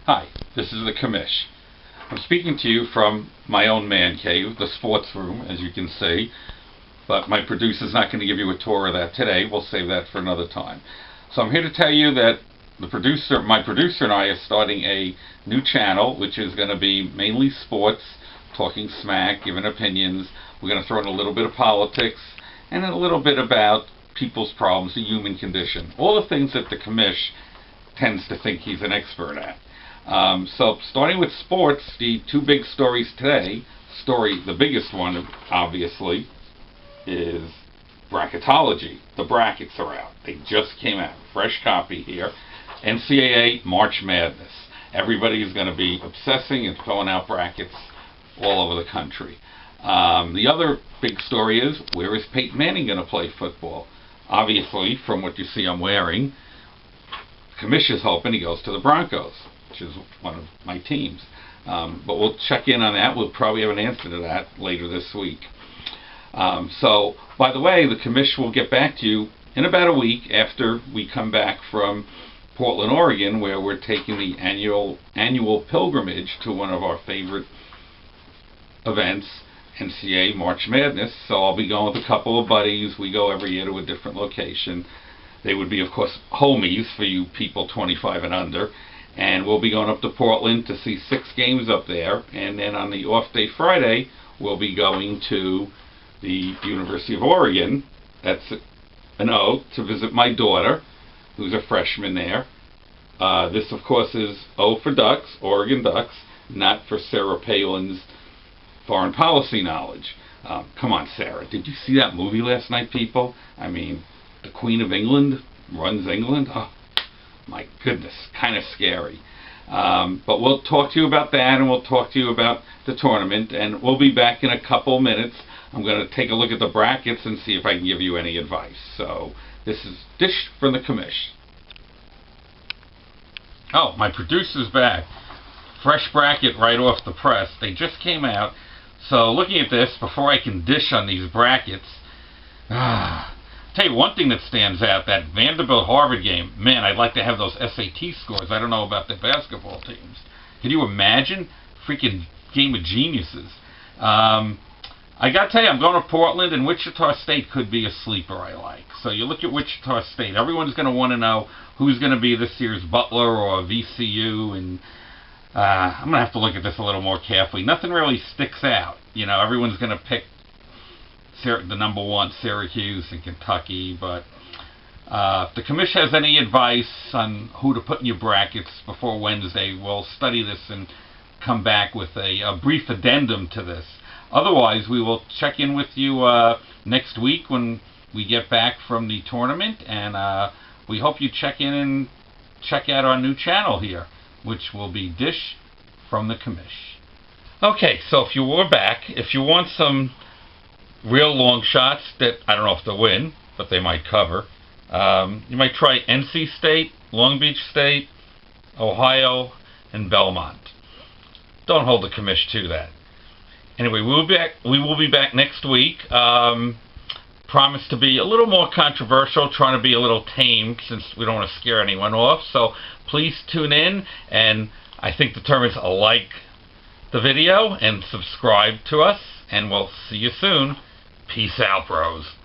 Hi, this is the Commish. I'm speaking to you from my own man cave, the sports room, as you can see, but my producer's not going to give you a tour of that today. We'll save that for another time. So I'm here to tell you that my producer and I are starting a new channel, which is going to be mainly sports, talking smack, giving opinions. We're going to throw in a little bit of politics and a little bit about people's problems, the human condition, all the things that the Commish tends to think he's an expert at. So starting with sports, the two big stories today. The biggest one, obviously, is bracketology. The brackets are out. They just came out. Fresh copy here. NCAA March Madness. Everybody is going to be obsessing and throwing out brackets all over the country. The other big story is, where is Peyton Manning going to play football? Obviously, from what you see I'm wearing, Commish is hoping he goes to the Broncos, which is one of my teams. But we'll check in on that. We'll probably have an answer to that later this week. So, by the way, the Commish will get back to you in about a week after we come back from Portland, Oregon, where we're taking the annual pilgrimage to one of our favorite events, NCAA March Madness. So I'll be going with a couple of buddies. We go every year to a different location. They would be, of course, homies for you people 25 and under. And we'll be going up to Portland to see 6 games up there. And then on the off day Friday, we'll be going to the University of Oregon. That's an O, to visit my daughter, who's a freshman there. This, of course, is O for Ducks, Oregon Ducks, not for Sarah Palin's foreign policy knowledge. Come on, Sarah. Did you see that movie last night, people? I mean, the Queen of England runs England? Oh, my goodness, kind of scary. But we'll talk to you about that, and we'll talk to you about the tournament, and we'll be back in a couple minutes. I'm going to take a look at the brackets and see if I can give you any advice. So this is Dish from the Commish. Oh, my producer's back. Fresh bracket right off the press. They just came out. So looking at this, before I can dish on these brackets, tell you one thing that stands out, that Vanderbilt-Harvard game. Man, I'd like to have those SAT scores. I don't know about the basketball teams. Can you imagine? Freaking game of geniuses. I got to tell you, I'm going to Portland, and Wichita State could be a sleeper I like. So you look at Wichita State. Everyone's going to want to know who's going to be this year's Butler or VCU, and I'm going to have to look at this a little more carefully. Nothing really sticks out. You know, everyone's going to pick the number 1, Syracuse and Kentucky, but if the Commish has any advice on who to put in your brackets before Wednesday, we'll study this and come back with a brief addendum to this. Otherwise, we will check in with you next week when we get back from the tournament, and we hope you check in and check out our new channel here, which will be Dish from the Commish. Okay, so if you were back, if you want some real long shots that, I don't know if they'll win, but they might cover, you might try NC State, Long Beach State, Ohio, and Belmont. Don't hold the Commish to that. Anyway, we will be back next week. Promise to be a little more controversial, trying to be a little tame since we don't want to scare anyone off. So please tune in, and I think determines a like the video and subscribe to us, and we'll see you soon. Peace out, bros.